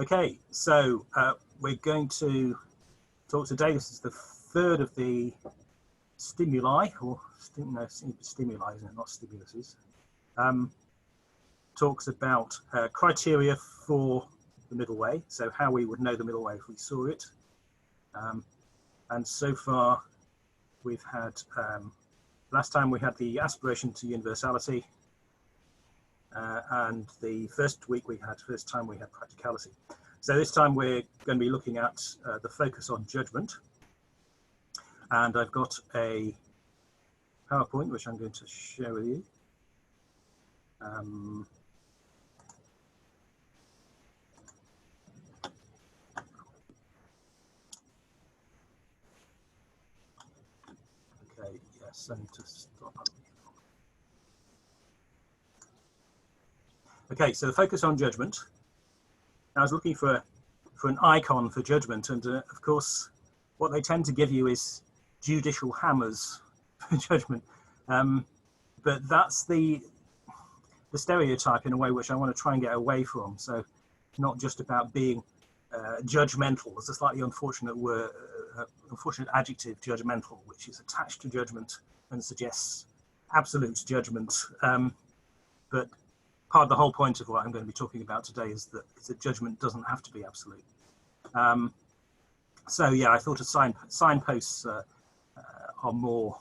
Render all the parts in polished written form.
Okay, so we're going to talk today. This is the third of the stimuli, or stimuli, isn't it? Not stimuluses. Talks about criteria for the middle way, so how we would know the middle way if we saw it. And so far, we've had, last time we had the aspiration to universality, and the first time we had practicality. So this time we're going to be looking at the focus on judgment. And I've got a PowerPoint which I'm going to share with you. Okay, yes, I need to stop. Okay, so the focus on judgment. I was looking for an icon for judgment, and of course, what they tend to give you is judicial hammers for judgment. But that's the stereotype in a way which I want to try and get away from. So it's not just about being judgmental. There's a slightly unfortunate word, unfortunate adjective, judgmental, which is attached to judgment and suggests absolute judgment. But part of the whole point of what I'm going to be talking about today is that judgment doesn't have to be absolute. So yeah, I thought signposts are more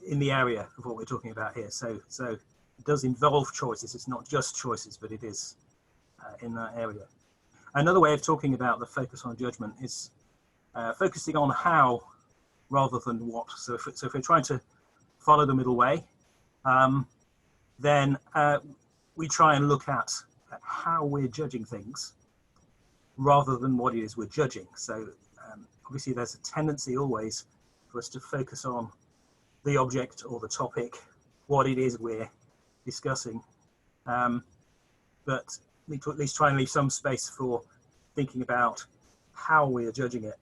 in the area of what we're talking about here. So it does involve choices. It's not just choices, but it is in that area. Another way of talking about the focus on judgment is focusing on how rather than what. So if we're trying to follow the middle way, then we try and look at how we're judging things rather than what it is we're judging. So obviously there's a tendency always for us to focus on the object or the topic, what it is we're discussing, but we need to at least try and leave some space for thinking about how we're judging it.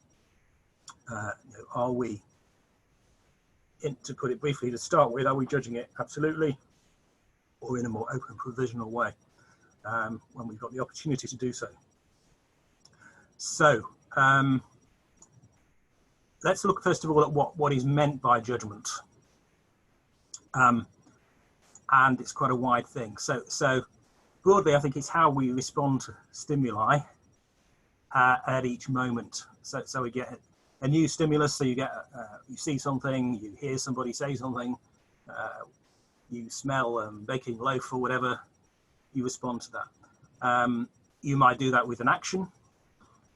Are we, to put it briefly to start with, are we judging it absolutely, or in a more open, provisional way, when we've got the opportunity to do so. So let's look first of all at what is meant by judgment. And it's quite a wide thing. So broadly, I think it's how we respond to stimuli at each moment. So we get a new stimulus, so you see something, you hear somebody say something, you smell baking loaf or whatever, you respond to that. You might do that with an action.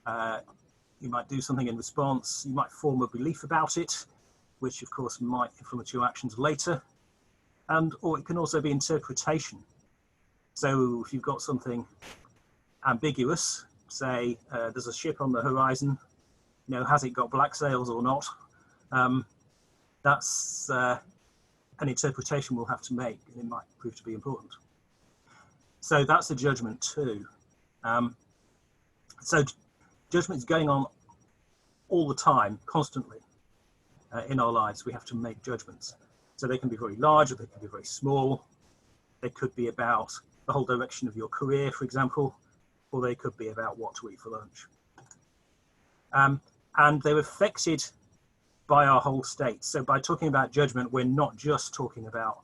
You might do something in response. You might form a belief about it, which of course might influence your actions later. Or it can also be interpretation. So if you've got something ambiguous, say there's a ship on the horizon, has it got black sails or not? That's an interpretation we'll have to make, and it might prove to be important. So that's a judgment too. So judgment is going on all the time, constantly in our lives. We have to make judgments. So they can be very large, or they can be very small. They could be about the whole direction of your career, for example, or they could be about what to eat for lunch. And they're affected by our whole state. So by talking about judgment, we're not just talking about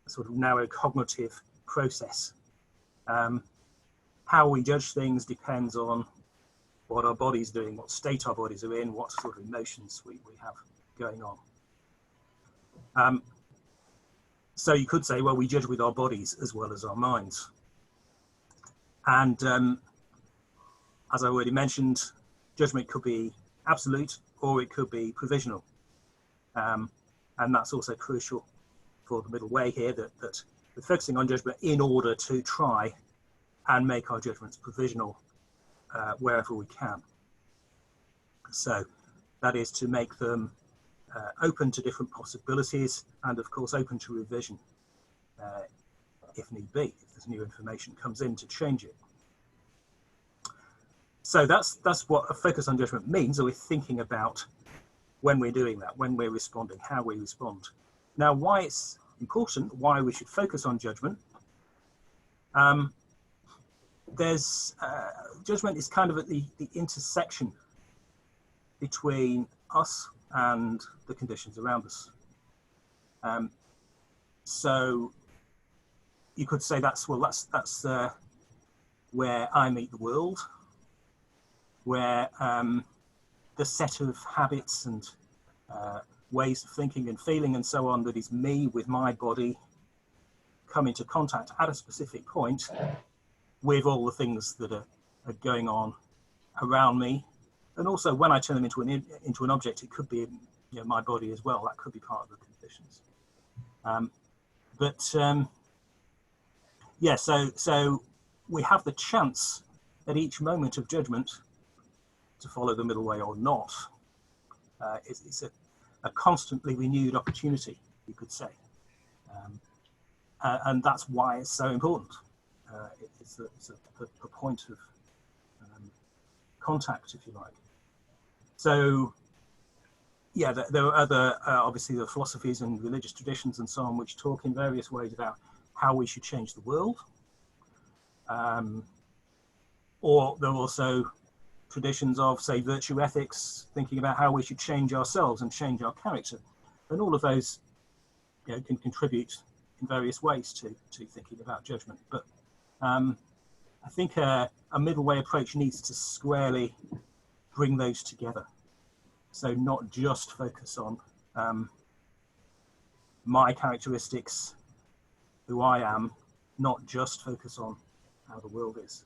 a sort of narrow cognitive process. How we judge things depends on what our body's doing, what state our bodies are in, what sort of emotions we have going on. So you could say, well, we judge with our bodies as well as our minds. And as I already mentioned, judgment could be absolute or it could be provisional. And that's also crucial for the middle way here, that we're focusing on judgment in order to try and make our judgments provisional wherever we can. So that is to make them open to different possibilities, and of course open to revision if need be, if there's new information comes in to change it. So that's what a focus on judgment means. So we're thinking about when we're doing that, when we're responding, how we respond. Now, why it's important, why we should focus on judgment. there's judgment is kind of at the intersection between us and the conditions around us. So you could say that's where I meet the world, where the set of habits and ways of thinking and feeling and so on that is me with my body come into contact at a specific point with all the things that are going on around me. And also when I turn them into an object, it could be, you know, my body as well. That could be part of the conditions. Yeah, so we have the chance at each moment of judgment to follow the middle way or not. It's a constantly renewed opportunity, you could say. And that's why it's so important. It's a point of contact, if you like. So, yeah, there are other, obviously, the philosophies and religious traditions and so on, which talk in various ways about how we should change the world. Or there are also traditions of, say, virtue ethics, thinking about how we should change ourselves and change our character. And all of those, you know, can contribute in various ways to thinking about judgment. But I think a middle way approach needs to squarely bring those together. So not just focus on my characteristics, who I am, not just focus on how the world is.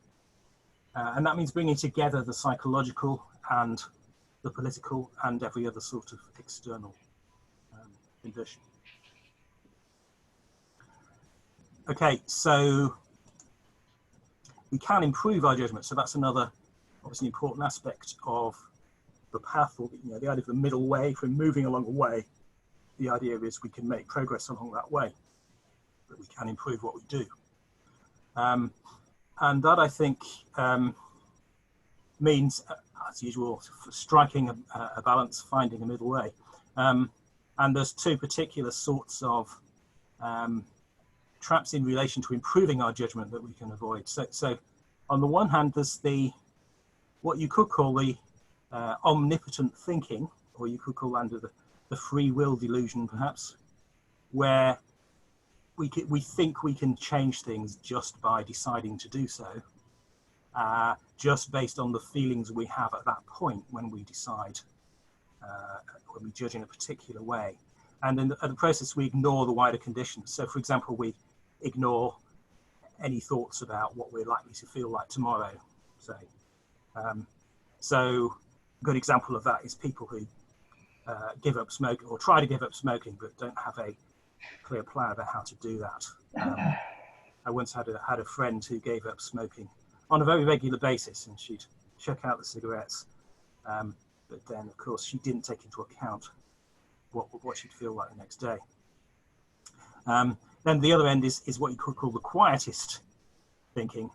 And that means bringing together the psychological and the political and every other sort of external condition. Okay, so we can improve our judgment. So that's another obviously important aspect of the path, or, you know, the idea of the middle way. If we're moving along a way, the idea is we can make progress along that way, that we can improve what we do. And that, I think, means, as usual, striking a balance, finding a middle way. And there's two particular sorts of traps in relation to improving our judgment that we can avoid. So on the one hand, there's what you could call the omnipotent thinking, or you could call under the free will delusion, perhaps, where we think we can change things just by deciding to do so, just based on the feelings we have at that point when we decide, when we judge in a particular way. And in the process, we ignore the wider conditions. So, for example, we ignore any thoughts about what we're likely to feel like tomorrow, say. So a good example of that is people who give up smoking, or try to give up smoking, but don't have a clear plan about how to do that. I once had a friend who gave up smoking on a very regular basis, and she'd chuck out the cigarettes, but then, of course, she didn't take into account what she'd feel like the next day. Then the other end is what you could call the quietist thinking.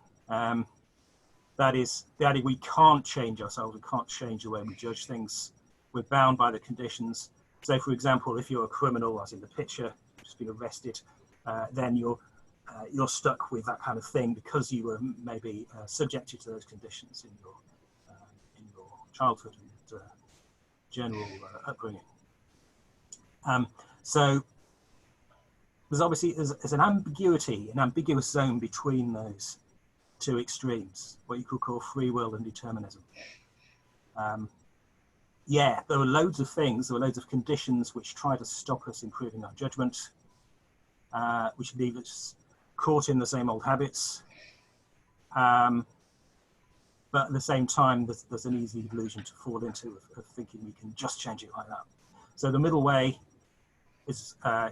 That is the idea we can't change ourselves, we can't change the way we judge things. We're bound by the conditions. So, for example, if you're a criminal, as in the picture, just been arrested, then you're stuck with that kind of thing because you were maybe subjected to those conditions in your childhood and general upbringing. So there's obviously there's an ambiguity, an ambiguous zone between those two extremes, what you could call free will and determinism. Yeah, there are loads of things, there are loads of conditions which try to stop us improving our judgment, which leave us caught in the same old habits. But at the same time, there's an easy delusion to fall into of thinking we can just change it like that. So the middle way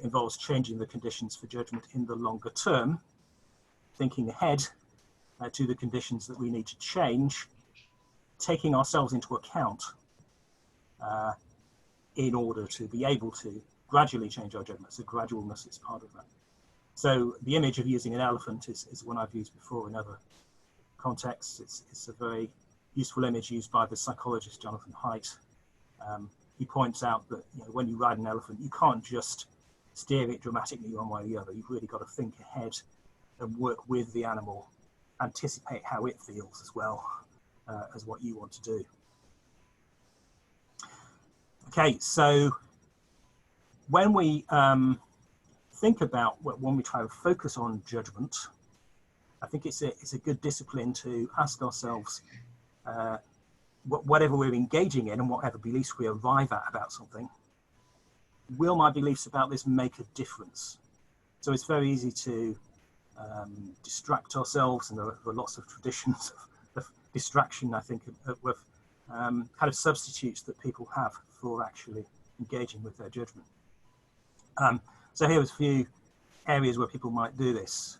involves changing the conditions for judgment in the longer term, thinking ahead to the conditions that we need to change, taking ourselves into account in order to be able to gradually change our judgment. So gradualness is part of that. So the image of using an elephant is one I've used before in other contexts. It's a very useful image used by the psychologist Jonathan Haidt. He points out that, you know, when you ride an elephant, you can't just steer it dramatically one way or the other. You've really got to think ahead and work with the animal anticipate how it feels as well as what you want to do. Okay, so when we think about when we try to focus on judgment, I think it's a good discipline to ask ourselves, whatever we're engaging in and whatever beliefs we arrive at about something, will my beliefs about this make a difference? So it's very easy to distract ourselves, and there are lots of traditions of distraction, I think, with kind of substitutes that people have for actually engaging with their judgment. So here are a few areas where people might do this.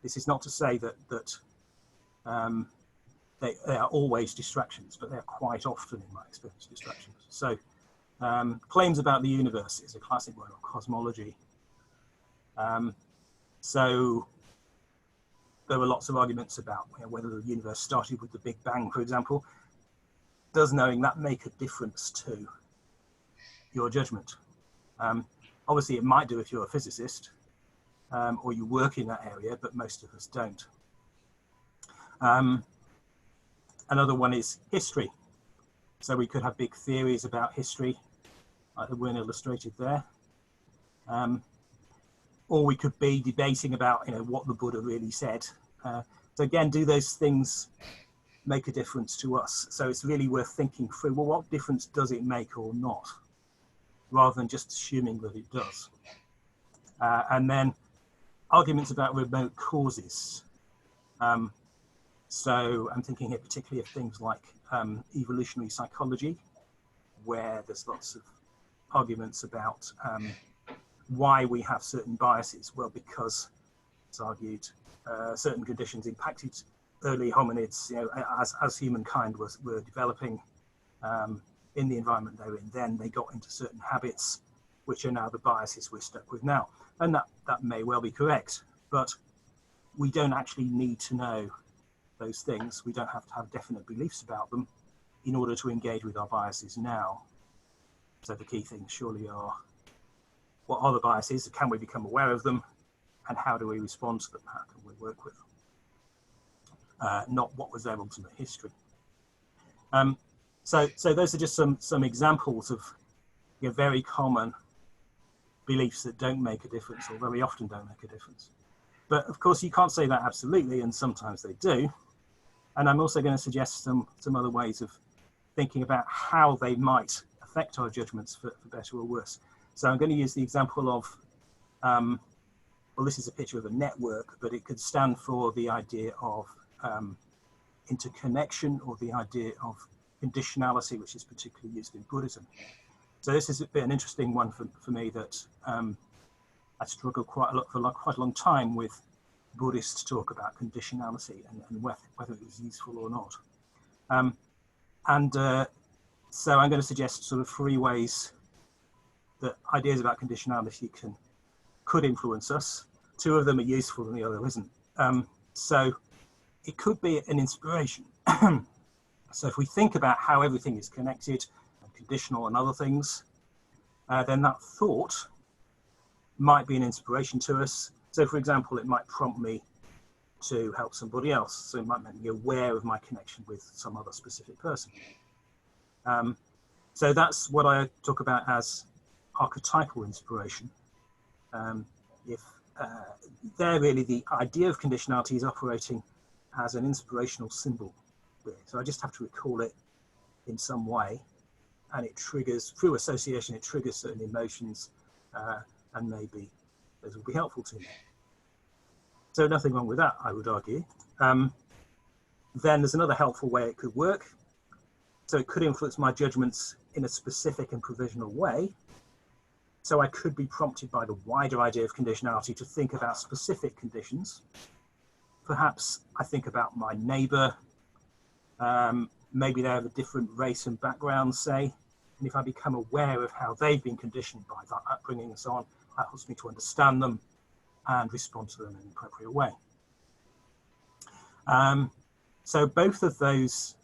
This is not to say that they are always distractions, but they're quite often, in my experience, distractions. So claims about the universe is a classic one, or cosmology. So there were lots of arguments about whether the universe started with the Big Bang, for example. Does knowing that make a difference to your judgment? Obviously, it might do if you're a physicist or you work in that area, but most of us don't. Another one is history. So we could have big theories about history, like the one illustrated there. Or we could be debating about what the Buddha really said. So again, do those things make a difference to us? So it's really worth thinking through, well, what difference does it make or not, rather than just assuming that it does. And then arguments about remote causes. So I'm thinking here particularly of things like evolutionary psychology, where there's lots of arguments about why we have certain biases. Well, because it's argued certain conditions impacted early hominids, as humankind were developing in the environment they were in then, they got into certain habits, which are now the biases we're stuck with now. And that may well be correct, but we don't actually need to know those things. We don't have to have definite beliefs about them in order to engage with our biases now. So the key things surely are, what are the biases? Can we become aware of them? And how do we respond to them? How can we work with them? Not what was their ultimate history. So those are just some examples of very common beliefs that don't make a difference, or very often don't make a difference. But of course, you can't say that absolutely, and sometimes they do. And I'm also going to suggest some other ways of thinking about how they might affect our judgments for better or worse. So I'm going to use the example of, well, this is a picture of a network, but it could stand for the idea of interconnection, or the idea of conditionality, which is particularly used in Buddhism. So this has been an interesting one for me, that I struggled quite a lot for quite a long time with Buddhist talk about conditionality and whether it was useful or not. So I'm going to suggest sort of 3 ways that ideas about conditionality could influence us. 2 of them are useful and the other isn't. So it could be an inspiration. So if we think about how everything is connected and conditional and other things, then that thought might be an inspiration to us. So for example, it might prompt me to help somebody else. So it might make me aware of my connection with some other specific person. So that's what I talk about as archetypal inspiration. If there really the idea of conditionality is operating as an inspirational symbol. Really. So I just have to recall it in some way, and it triggers, through association, it triggers certain emotions, and maybe those will be helpful to me. So nothing wrong with that, I would argue. Then there's another helpful way it could work. So it could influence my judgments in a specific and provisional way. So I could be prompted by the wider idea of conditionality to think about specific conditions. Perhaps I think about my neighbour. Maybe they have a different race and background, say. And if I become aware of how they've been conditioned by that upbringing and so on, that helps me to understand them and respond to them in an appropriate way. So both of those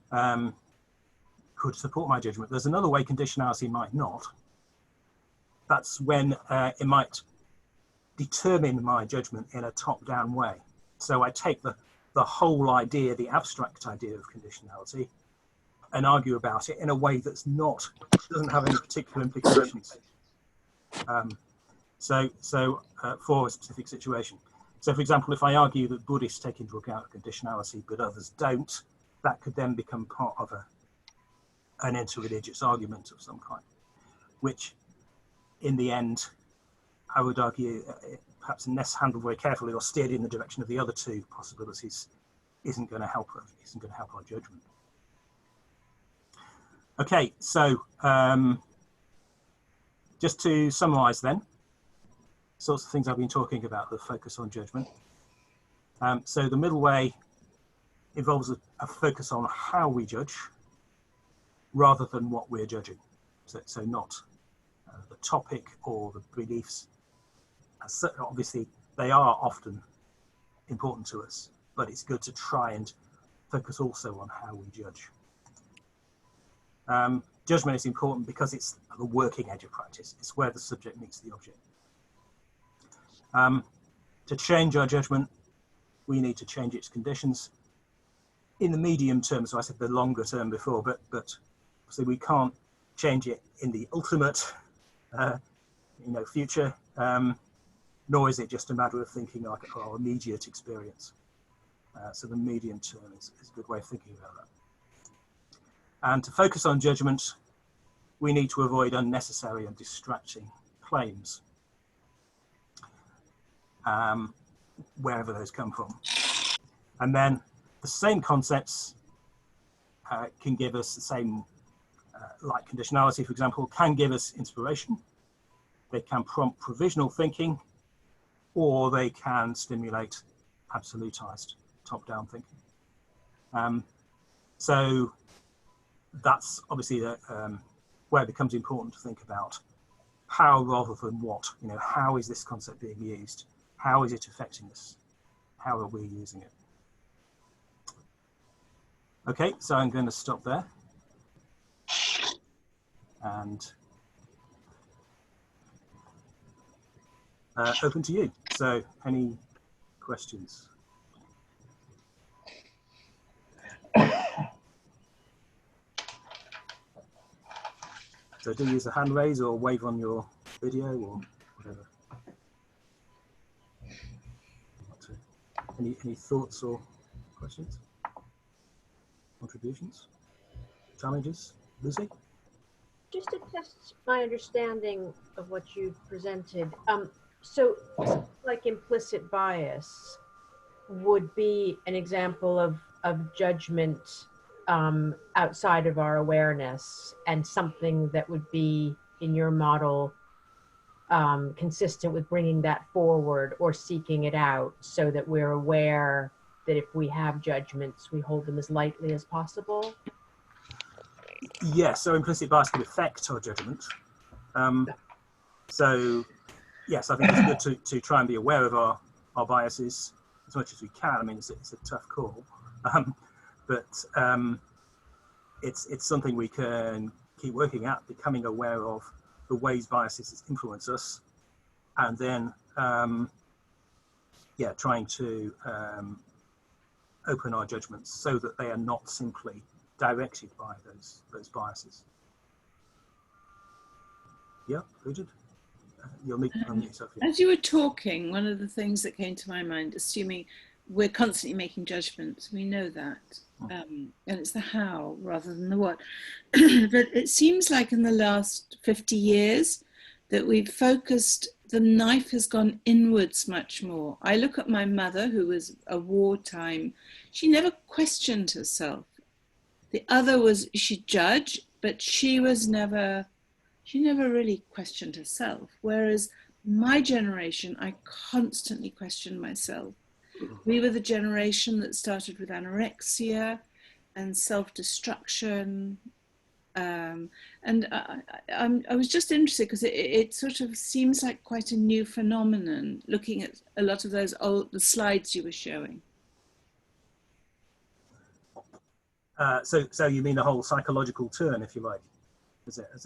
could support my judgment. There's another way conditionality might not. That's when it might determine my judgment in a top-down way. So I take the the whole idea, the abstract idea of conditionality, and argue about it in a way that's not, doesn't have any particular implications. For a specific situation. So, for example, if I argue that Buddhists take into account conditionality but others don't, that could then become part of an interreligious argument of some kind, which in the end, I would argue, perhaps unless handled very carefully or steered in the direction of the other two possibilities, isn't going to help our judgment. Okay, so just to summarize then, sorts of things I've been talking about, the focus on judgment. So the middle way involves a focus on how we judge rather than what we're judging. So not the topic or the beliefs. Obviously, they are often important to us, but it's good to try and focus also on how we judge. Judgment is important because it's the working edge of practice. It's where the subject meets the object. To change our judgment, we need to change its conditions in the medium term. So I said the longer term before, but so we can't change it in the ultimate, future. Nor is it just a matter of thinking like our immediate experience. So the medium term is a good way of thinking about that. And to focus on judgment, we need to avoid unnecessary and distracting claims, wherever those come from. And then the same concepts can give us the same, like conditionality, for example, can give us inspiration. They can prompt provisional thinking, or they can stimulate absolutized top-down thinking. So that's obviously where it becomes important to think about how rather than what. How is this concept being used? How is it affecting us? How are we using it? Okay, so I'm going to stop there. And open to you. So any questions? So do use the hand raise or wave on your video or whatever. Any thoughts or questions? Contributions? Challenges? Lucy? Just to test my understanding of what you presented, so like implicit bias would be an example of judgment outside of our awareness, and something that would be, in your model, consistent with bringing that forward or seeking it out, so that we're aware that if we have judgments, we hold them as lightly as possible. Yes, so implicit bias can affect our judgment. So yes, I think it's good to try and be aware of our biases as much as we can. I mean, it's a tough call, but it's something we can keep working at, becoming aware of the ways biases influence us, and then trying to open our judgments so that they are not simply directed by those biases. Yeah, Bridget, you'll need to unmute yourself. As you were talking, one of the things that came to my mind, assuming we're constantly making judgments, we know that, and it's the how rather than the what. But it seems like in the last 50 years that we've focused, the knife has gone inwards much more. I look at my mother, who was a wartime, she never questioned herself. The other was, she judged, but she never really questioned herself. Whereas my generation, I constantly questioned myself. We were the generation that started with anorexia and self-destruction. And I was just interested because it sort of seems like quite a new phenomenon, looking at a lot of the slides you were showing. So you mean the whole psychological turn, if you like?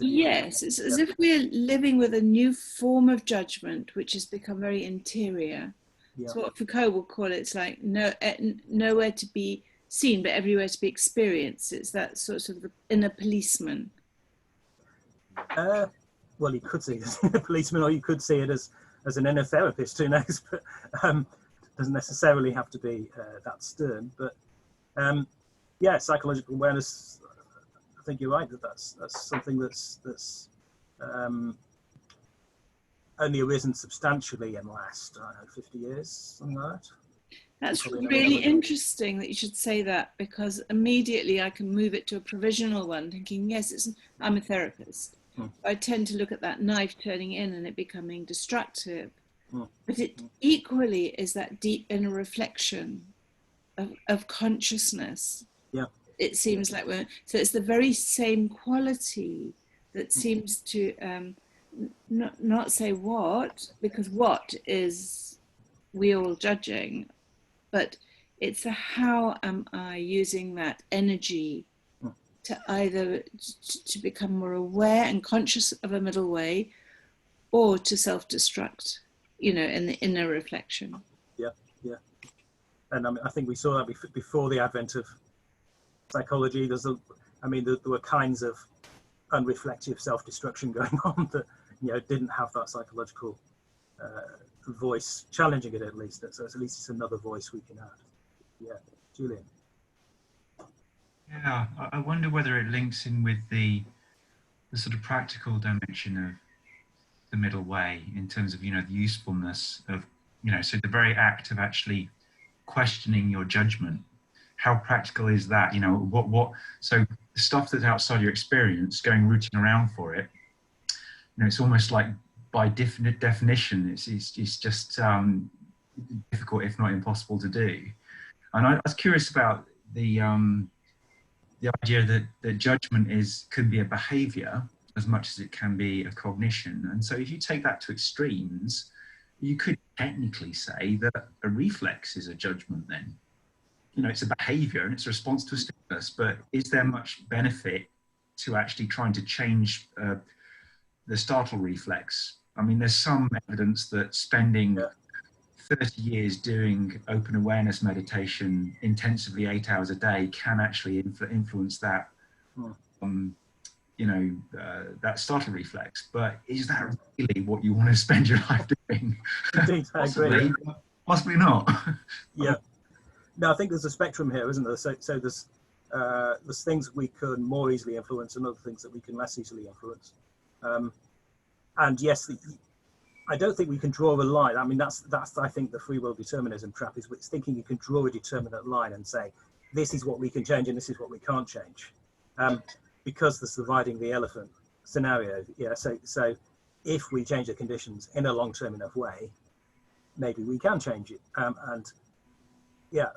Yes, it's as if we're living with a new form of judgment, which has become very interior, Yeah. So what Foucault would call it's like nowhere to be seen, but everywhere to be experienced. It's that sort of the inner policeman. Well, you could see it as a policeman, or you could see it as an inner therapist. Who knows? But doesn't necessarily have to be that stern. But yeah, psychological awareness. I think you're right that's something that's only arisen substantially in the last, I don't know, 50 years, something like that. That's really interesting that you should say that, because immediately I can move it to a provisional one, thinking, yes, I'm a therapist. I tend to look at that knife turning in and it becoming destructive. But it equally is that deep inner reflection of consciousness. Yeah. It seems like so it's the very same quality that seems to not say what, because what is we all judging, but it's a how am I using that energy to either to become more aware and conscious of a middle way, or to self-destruct, in the inner reflection. Yeah. And I think we saw that before the advent of psychology. There were kinds of unreflective self-destruction going on that didn't have that psychological voice challenging it, at least. So at least it's another voice we can add. Yeah, Julian. Yeah, I wonder whether it links in with the sort of practical dimension of the middle way, in terms of the usefulness of so the very act of actually questioning your judgment. How practical is that? So the stuff that's outside your experience, going rooting around for it, it's almost like by definition, it's just difficult, if not impossible, to do. And I was curious about the idea that judgment could be a behavior as much as it can be a cognition. And so if you take that to extremes, you could technically say that a reflex is a judgment then. It's a behavior and it's a response to a stimulus, but is there much benefit to actually trying to change the startle reflex? I mean, there's some evidence that spending 30 years doing open awareness meditation intensively 8 hours a day can actually influence that, that startle reflex. But is that really what you want to spend your life doing? Indeed, I agree. Possibly not. Yeah. No, I think there's a spectrum here, isn't there? So there's things we can more easily influence and other things that we can less easily influence. And yes, I don't think we can draw a line. I mean, that's I think the free will determinism trap, is it's thinking you can draw a determinate line and say, this is what we can change and this is what we can't change. Because the surviving the elephant scenario. Yeah. So if we change the conditions in a long-term enough way, maybe we can change it. And yeah,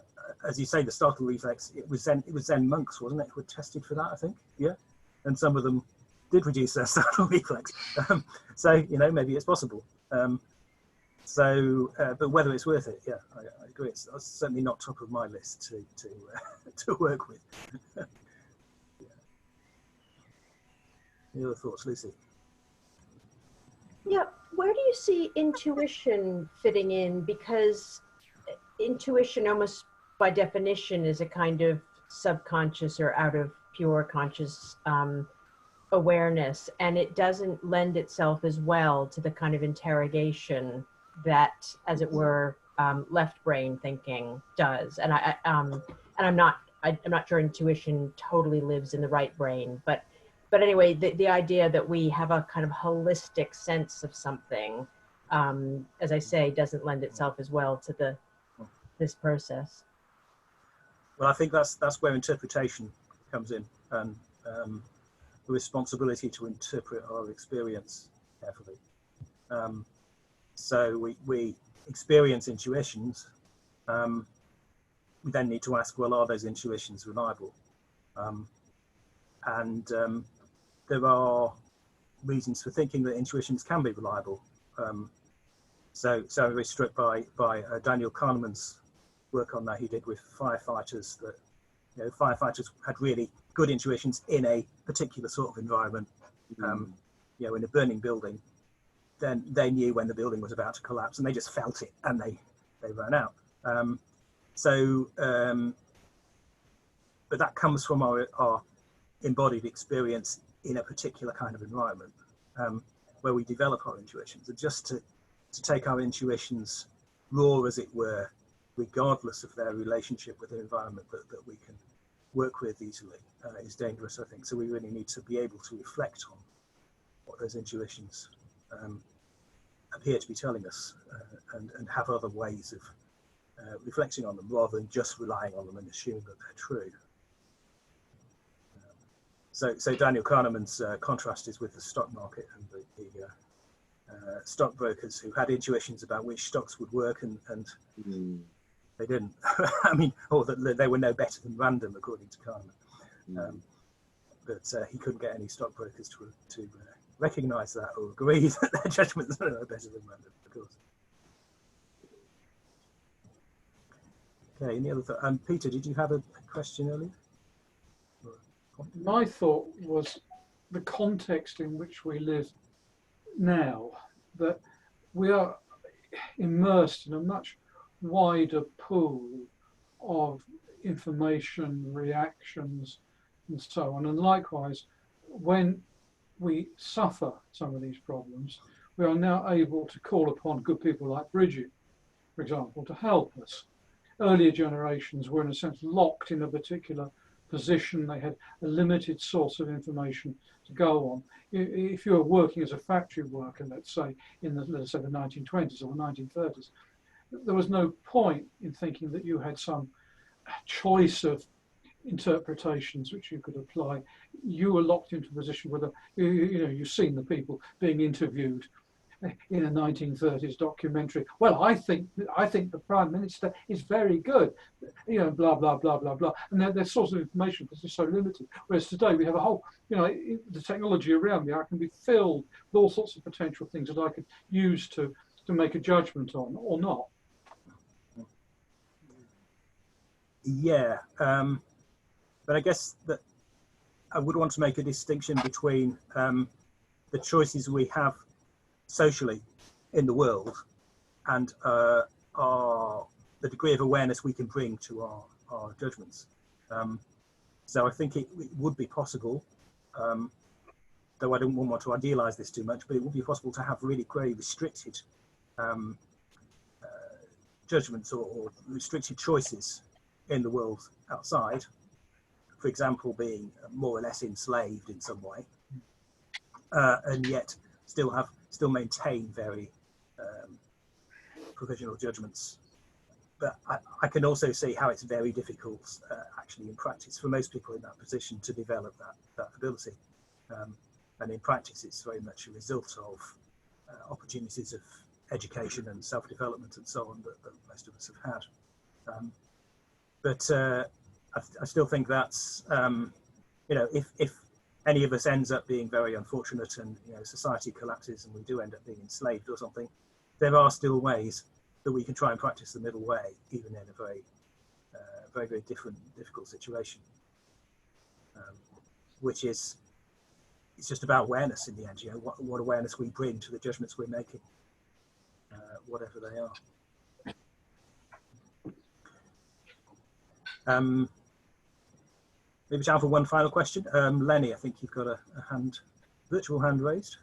as you say, the startle reflex, it was Zen monks, wasn't it, who were tested for that, I think. Yeah. And some of them did reduce their startle reflex. So, maybe it's possible. But whether it's worth it, yeah, I agree. It's certainly not top of my list to work with. Yeah. Any other thoughts, Lucy? Yeah, where do you see intuition fitting in? Because intuition, almost by definition, is a kind of subconscious or out of pure conscious awareness, and it doesn't lend itself as well to the kind of interrogation that, as it were, left brain thinking does. And I'm not sure intuition totally lives in the right brain, but anyway, the idea that we have a kind of holistic sense of something, as I say, doesn't lend itself as well to this process. Well, I think that's where interpretation comes in, and the responsibility to interpret our experience carefully. So we experience intuitions. We then need to ask, well, are those intuitions reliable? And there are reasons for thinking that intuitions can be reliable. So I was struck by Daniel Kahneman's work on that he did with firefighters, that firefighters had really good intuitions in a particular sort of environment. In a burning building, then they knew when the building was about to collapse, and they just felt it, and they ran out. But that comes from our embodied experience in a particular kind of environment, where we develop our intuitions. And just to take our intuitions raw, as it were, regardless of their relationship with the environment that we can work with easily, is dangerous, I think. So we really need to be able to reflect on what those intuitions appear to be telling us, and have other ways of reflecting on them, rather than just relying on them and assuming that they're true. So Daniel Kahneman's contrast is with the stock market and the stockbrokers who had intuitions about which stocks would work, and they didn't. I mean, or that they were no better than random, according to Kahneman. But he couldn't get any stockbrokers to recognise that or agree that their judgments were no better than random, of course. Okay, any other thought? Peter, did you have a question earlier? My thought was the context in which we live now, that we are immersed in a much wider pool of information, reactions, and so on. And likewise, when we suffer some of these problems, we are now able to call upon good people like Bridget, for example, to help us. Earlier generations were in a sense locked in a particular position. They had a limited source of information to go on. If you were working as a factory worker, let's say in the 1920s or 1930s, there was no point in thinking that you had some choice of interpretations which you could apply. You were locked into a position where you've seen the people being interviewed in a 1930s documentary. Well, I think the Prime Minister is very good, blah blah blah blah blah, and their source of information is so limited. Whereas today we have a whole, the technology around me, I can be filled with all sorts of potential things that I could use to make a judgment on or not. Yeah, but I guess that I would want to make a distinction between the choices we have socially in the world and the degree of awareness we can bring to our judgments. So I think it would be possible, though I don't want to idealize this too much, but it would be possible to have really very restricted judgments or restricted choices in the world outside, for example, being more or less enslaved in some way, and yet still maintain very provisional judgments. But I can also see how it's very difficult actually in practice for most people in that position to develop that ability. And in practice, it's very much a result of opportunities of education and self-development and so on that most of us have had. But I still think that's, if any of us ends up being very unfortunate and society collapses and we do end up being enslaved or something, there are still ways that we can try and practice the middle way, even in a very, very difficult situation, which is, it's just about awareness in the end, what awareness we bring to the judgments we're making, whatever they are. Maybe time for one final question. Lenny, I think you've got a virtual hand raised.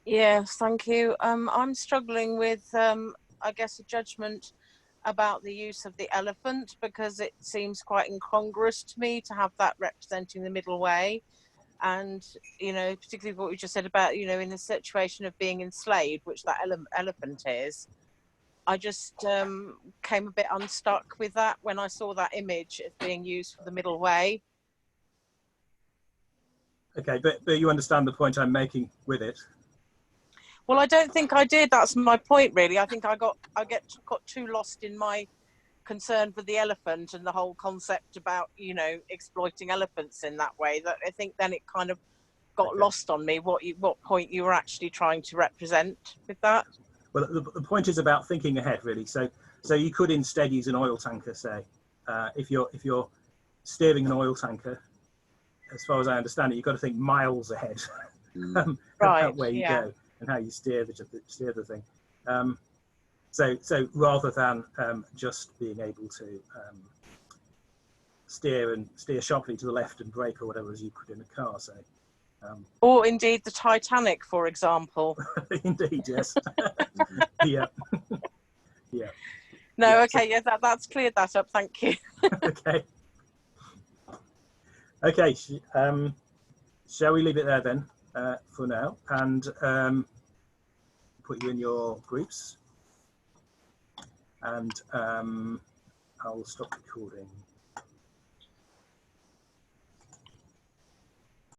Yes, thank you. I'm struggling with, I guess, a judgment about the use of the elephant, because it seems quite incongruous to me to have that representing the middle way. And, particularly what we just said about, in the situation of being enslaved, which that elephant is, I just came a bit unstuck with that when I saw that image as being used for the middle way. Okay, but you understand the point I'm making with it? Well, I don't think I did. That's my point, really. I think I got too lost in my concern for the elephant and the whole concept about, exploiting elephants in that way, that I think then it kind of got lost on me what point you were actually trying to represent with that. Well, the point is about thinking ahead, really. So you could instead use an oil tanker, say, if you're steering an oil tanker. As far as I understand it, you've got to think miles ahead right, about where you go and how you steer the thing. So rather than just being able to steer sharply to the left and brake or whatever as you could in a car, say. Or indeed the Titanic, for example. Indeed, yes. Yeah. Yeah. No, Yeah, okay, yeah, that's cleared that up. Thank you. Okay. Okay. Shall we leave it there then for now, and put you in your groups, and I'll stop recording.